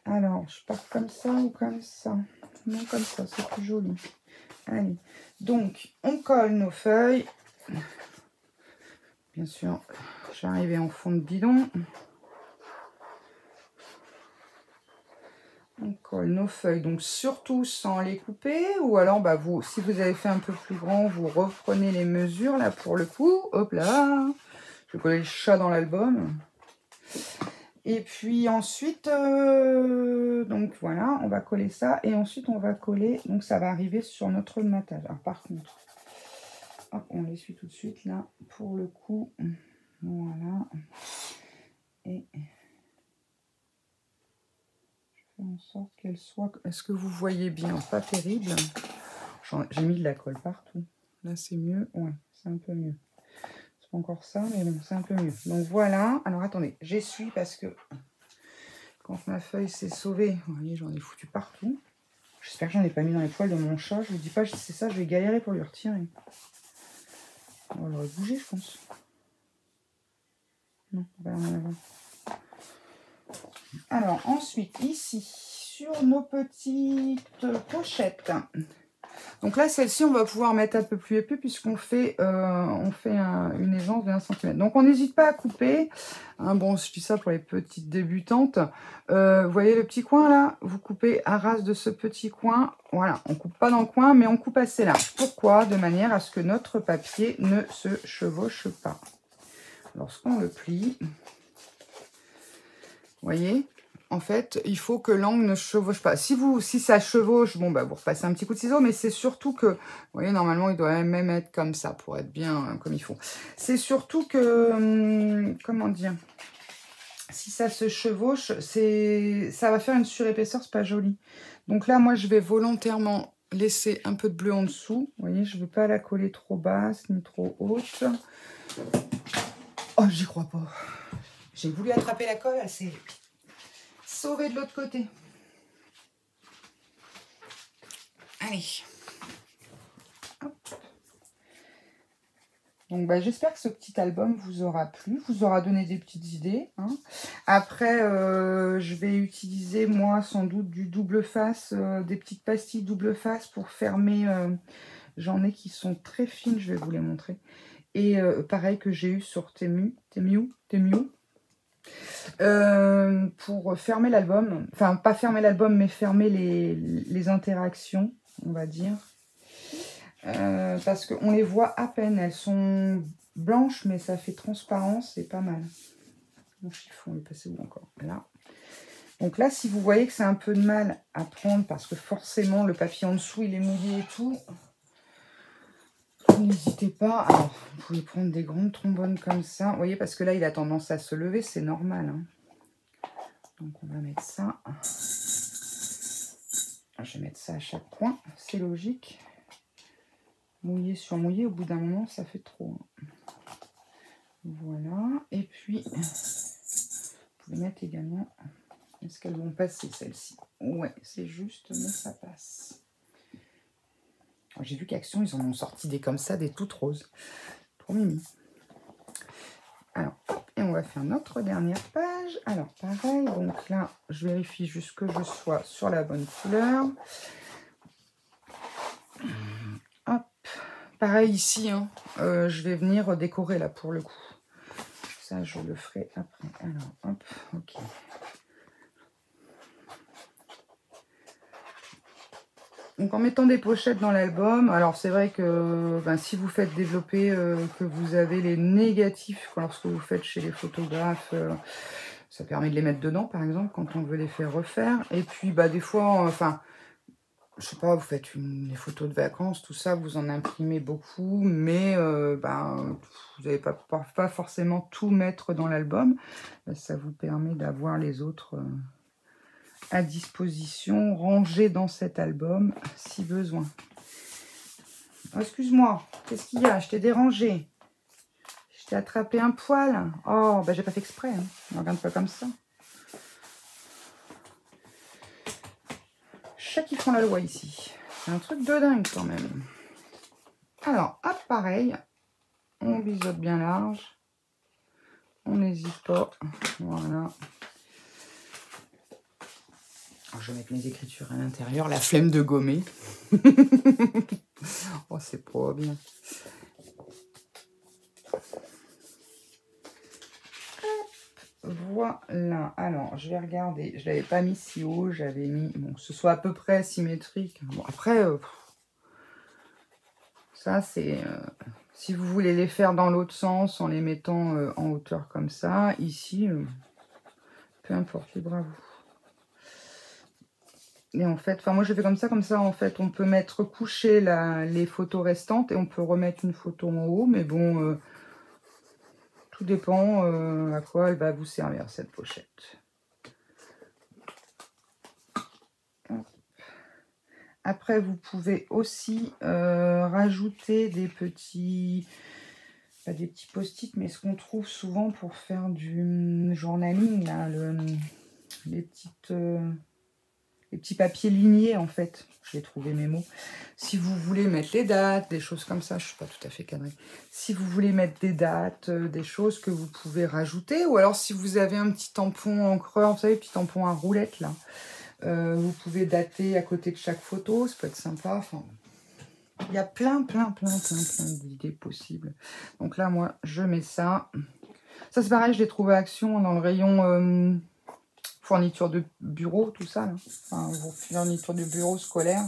Alors, je pars comme ça ou comme ça? Non, comme ça, c'est plus joli. Allez, donc, on colle nos feuilles. Bien sûr, je vais arriver en fond de bidon. On colle nos feuilles, donc surtout sans les couper. Ou alors, bah, vous, si vous avez fait un peu plus grand, vous reprenez les mesures, là, pour le coup. Hop là! Je vais coller le chat dans l'album. Et puis ensuite, donc voilà, on va coller ça. Et ensuite, on va coller, donc ça va arriver sur notre matage. Alors par contre, hop, on l'essuie tout de suite là, pour le coup. Voilà. Et je fais en sorte qu'elle soit... Est-ce que vous voyez bien? Pas terrible. J'ai mis de la colle partout. Là, c'est mieux. Ouais, c'est un peu mieux. Encore ça, mais bon, c'est un peu mieux. Donc voilà. Alors attendez, j'essuie parce que quand ma feuille s'est sauvée, vous voyez, j'en ai foutu partout. J'espère que j'en ai pas mis dans les poils de mon chat. Je vous dis pas, c'est ça, je vais galérer pour lui retirer. On va le bouger, je pense. Non, on va en avant. Alors ensuite, ici, sur nos petites pochettes. Donc là, celle-ci, on va pouvoir mettre un peu plus épais puisqu'on fait, une aisance de 1 cm. Donc, on n'hésite pas à couper. Hein, bon, je dis ça pour les petites débutantes. Vous voyez le petit coin là? Vous coupez à ras de ce petit coin. Voilà, on ne coupe pas dans le coin, mais on coupe assez large. Pourquoi? De manière à ce que notre papier ne se chevauche pas. Lorsqu'on le plie, vous voyez? En fait, il faut que l'angle ne chevauche pas. Si ça chevauche, bon, bah, vous repassez un petit coup de ciseau, mais c'est surtout que, vous voyez, normalement, il doit même être comme ça pour être bien comme il faut. C'est surtout que, comment dire, si ça se chevauche, ça va faire une surépaisseur, c'est pas joli. Donc là, moi, je vais volontairement laisser un peu de bleu en dessous. Vous voyez, je ne veux pas la coller trop basse ni trop haute. Oh, j'y crois pas. J'ai voulu attraper la colle, elle s'est sauvée de l'autre côté. Allez. Hop. Donc, bah, j'espère que ce petit album vous aura plu, vous aura donné des petites idées. Hein. Après, je vais utiliser, moi, sans doute du double face, des petites pastilles double face pour fermer. J'en ai qui sont très fines, je vais vous les montrer. Et pareil que j'ai eu sur Temu. Pour fermer l'album, enfin pas fermer l'album mais fermer les interactions, on va dire, parce qu'on les voit à peine, elles sont blanches mais ça fait transparent, c'est pas mal. Mon chiffon est passé où encore? Là. Donc là, si vous voyez que c'est un peu de mal à prendre parce que forcément le papier en dessous il est mouillé et tout, n'hésitez pas. Alors, vous pouvez prendre des grandes trombones comme ça. Vous voyez, parce que là, il a tendance à se lever, c'est normal. Hein. Donc, on va mettre ça. Je vais mettre ça à chaque coin, c'est logique. Mouillé sur mouillé, au bout d'un moment, ça fait trop. Hein. Voilà. Et puis, vous pouvez mettre également... Est-ce qu'elles vont passer, celles-ci? Ouais, c'est juste, mais ça passe. J'ai vu qu'Action, ils en ont sorti des comme ça, des toutes roses. Trop mimi. Alors, hop, et on va faire notre dernière page. Alors, pareil, donc là, je vérifie juste que je sois sur la bonne couleur. Hop, pareil ici, hein, je vais venir décorer là pour le coup. Ça, je le ferai après. Alors, hop, ok. Donc en mettant des pochettes dans l'album, alors c'est vrai que ben, si vous faites développer, que vous avez les négatifs lorsque vous faites chez les photographes, ça permet de les mettre dedans par exemple quand on veut les faire refaire. Et puis bah, des fois, enfin, je sais pas, vous faites des photos de vacances, tout ça, vous en imprimez beaucoup, mais ben, vous n'allez pas forcément tout mettre dans l'album. Ça vous permet d'avoir les autres... à disposition, rangé dans cet album, si besoin. Oh, excuse-moi, qu'est-ce qu'il y a? Je t'ai dérangé. Je t'ai attrapé un poil. Oh, bah j'ai pas fait exprès. Hein. Ne regarde pas comme ça. Chat qui font la loi ici. C'est un truc de dingue quand même. Alors, hop, pareil. On biseaute bien large. On n'hésite pas. Voilà. Alors, je vais mettre mes écritures à l'intérieur. La flemme de gommer. Oh, c'est pas bien. Voilà. Alors, je vais regarder. Je ne l'avais pas mis si haut. J'avais mis... Bon, que ce soit à peu près symétrique. Bon, après, ça, c'est... si vous voulez les faire dans l'autre sens, en les mettant en hauteur comme ça, ici, peu importe, libre à vous. Et en fait, enfin moi je fais comme ça, en fait, on peut mettre coucher les photos restantes et on peut remettre une photo en haut, mais bon, tout dépend à quoi elle va vous servir cette pochette. Après, vous pouvez aussi rajouter des petits, pas des petits post-it, mais ce qu'on trouve souvent pour faire du journaling, là, les petits papiers lignés, en fait. J'ai trouvé mes mots. Si vous voulez mettre les dates, des choses comme ça, je ne suis pas tout à fait cadrée. Si vous voulez mettre des dates, des choses que vous pouvez rajouter, ou alors si vous avez un petit tampon encreur, vous savez, petit tampon à roulette, là, vous pouvez dater à côté de chaque photo, ça peut être sympa. Enfin, il y a plein d'idées possibles. Donc là, moi, je mets ça. Ça, c'est pareil, je l'ai trouvé à Action dans le rayon... fourniture de bureau, tout ça, là. Enfin, fourniture de bureau scolaire.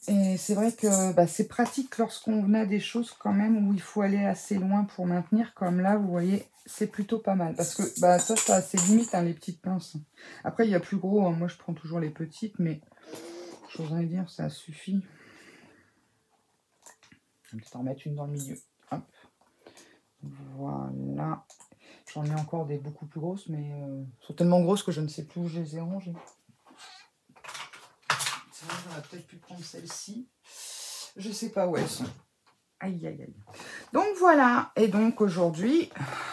Et c'est vrai que bah, c'est pratique lorsqu'on a des choses quand même où il faut aller assez loin pour maintenir. Comme là, vous voyez, c'est plutôt pas mal. Parce que bah, ça c'est limite, hein, les petites pinces. Après, il y a plus gros. Hein. Moi, je prends toujours les petites, mais j'oserais dire, ça suffit. Je vais peut-être en mettre une dans le milieu. Hop. Voilà. J'en ai encore des beaucoup plus grosses, mais sont tellement grosses que je ne sais plus où je les ai rangées. C'est vrai, j'aurais peut-être pu prendre celle-ci. Je ne sais pas où elles sont. Aïe, aïe, aïe. Donc voilà. Et donc aujourd'hui,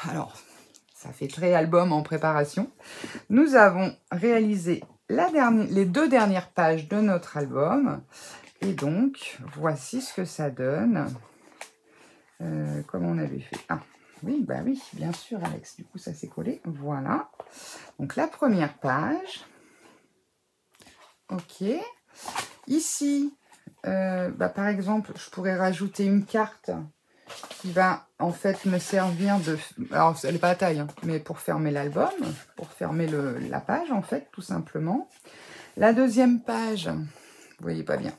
alors, ça fait très album en préparation. Nous avons réalisé les 2 dernières pages de notre album. Et donc, voici ce que ça donne. Comme on avait fait. Ah. Oui, bah oui, bien sûr, Alex. Du coup, ça s'est collé. Voilà. Donc, la première page. OK. Ici, bah, par exemple, je pourrais rajouter une carte qui va, en fait, me servir de... Alors, elle n'est pas à taille, hein, mais pour fermer l'album, pour fermer la page, en fait, tout simplement. La deuxième page, vous voyez pas bien.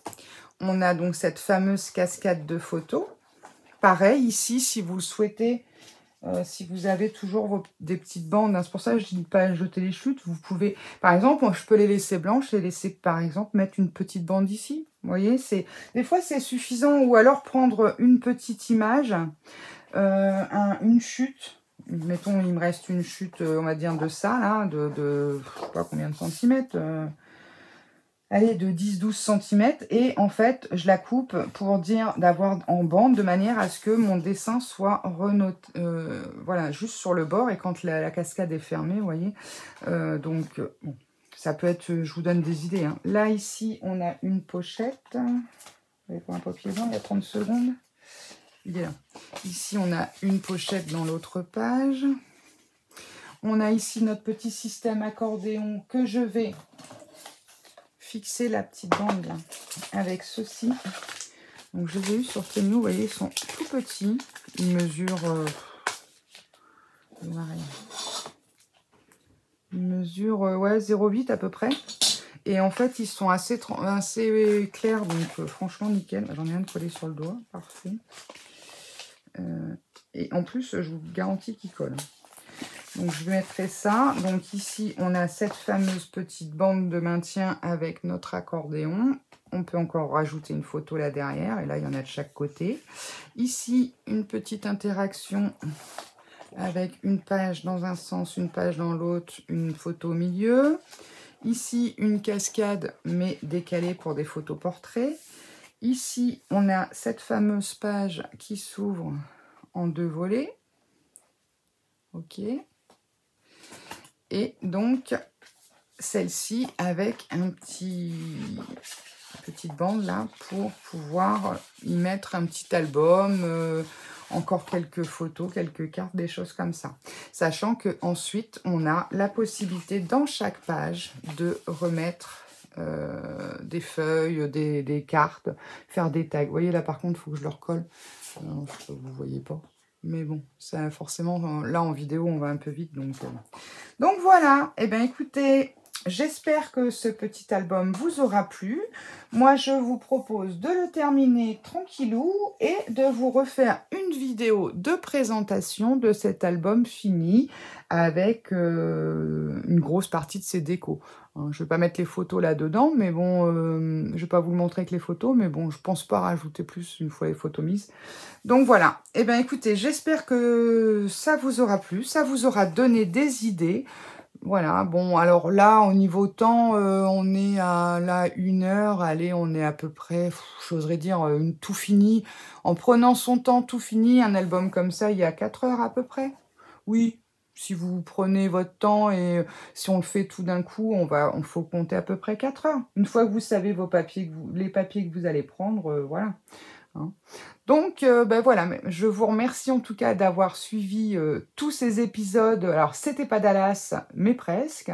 On a donc cette fameuse cascade de photos. Pareil, ici, si vous le souhaitez... si vous avez toujours des petites bandes, hein. C'est pour ça que je dis pas jeter les chutes. Vous pouvez, par exemple, moi, je peux les laisser blanches, les laisser, par exemple, mettre une petite bande ici. Vous voyez, des fois, c'est suffisant. Ou alors prendre une petite image, une chute. Mettons, il me reste une chute, on va dire, de ça, là, je sais pas combien de centimètres. Allez, de 10-12 cm. Et en fait, je la coupe pour dire d'avoir en bande, de manière à ce que mon dessin soit renoté, voilà, juste sur le bord. Et quand la cascade est fermée, vous voyez. Donc, bon, ça peut être, je vous donne des idées, hein. Là, ici, on a une pochette. Vous voyez, pour un papier blanc, il y a 30 secondes. Il est là. Ici, on a une pochette dans l'autre page. On a ici notre petit système accordéon que je vais fixer la petite bande là, avec ceci. Donc je les ai eu sur Temu, vous voyez, ils sont tout petits. Ils mesurent... ouais, 0,8 à peu près. Et en fait, ils sont assez clairs, donc franchement, nickel. J'en ai un de collé sur le doigt, parfait. Et en plus, je vous garantis qu'ils collent. Donc, je mettrai ça. Donc, ici, on a cette fameuse petite bande de maintien avec notre accordéon. On peut encore rajouter une photo là derrière. Et là, il y en a de chaque côté. Ici, une petite interaction avec une page dans un sens, une page dans l'autre, une photo au milieu. Ici, une cascade, mais décalée pour des photos portraits. Ici, on a cette fameuse page qui s'ouvre en 2 volets. OK. Et donc, celle-ci avec petite bande là pour pouvoir y mettre un petit album, encore quelques photos, quelques cartes, des choses comme ça. Sachant que ensuite on a la possibilité dans chaque page de remettre des feuilles, des cartes, faire des tags. Vous voyez là par contre, il faut que je le recolle. Vous ne voyez pas. Mais bon, ça forcément, là en vidéo, on va un peu vite. Donc voilà, et bien écoutez, j'espère que ce petit album vous aura plu. Moi, je vous propose de le terminer tranquillou et de vous refaire une vidéo de présentation de cet album fini avec une grosse partie de ses décos. Je ne vais pas mettre les photos là-dedans, mais bon, je ne vais pas vous le montrer avec les photos, mais bon, je ne pense pas rajouter plus une fois les photos mises. Donc voilà, et bien écoutez, j'espère que ça vous aura plu, ça vous aura donné des idées. Voilà, bon, alors là, au niveau temps, on est à là 1 heure, allez, on est à peu près, j'oserais dire, tout fini. En prenant son temps, tout fini, un album comme ça, il y a 4 heures à peu près. Oui, si vous prenez votre temps et si on le fait tout d'un coup, on faut compter à peu près 4 heures. Une fois que vous savez vos papiers, les papiers que vous allez prendre, voilà. Hein. Donc, ben voilà, je vous remercie en tout cas d'avoir suivi tous ces épisodes. Alors, c'était pas Dallas, mais presque.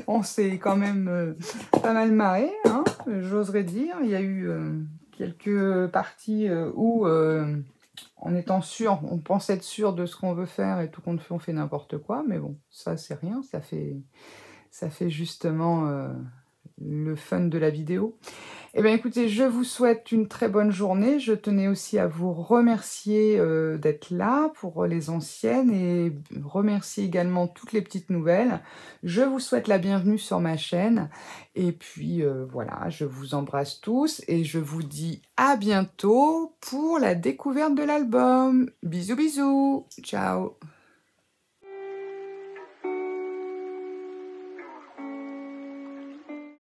On s'est quand même pas mal marré, hein, j'oserais dire. Il y a eu quelques parties où, en étant sûr, on pense être sûr de ce qu'on veut faire et tout compte fait, on fait n'importe quoi. Mais bon, ça, c'est rien. Ça fait justement le fun de la vidéo. Eh bien, écoutez, je vous souhaite une très bonne journée. Je tenais aussi à vous remercier d'être là pour les anciennes et remercier également toutes les petites nouvelles. Je vous souhaite la bienvenue sur ma chaîne. Et puis, voilà, je vous embrasse tous et je vous dis à bientôt pour la découverte de l'album. Bisous, bisous. Ciao.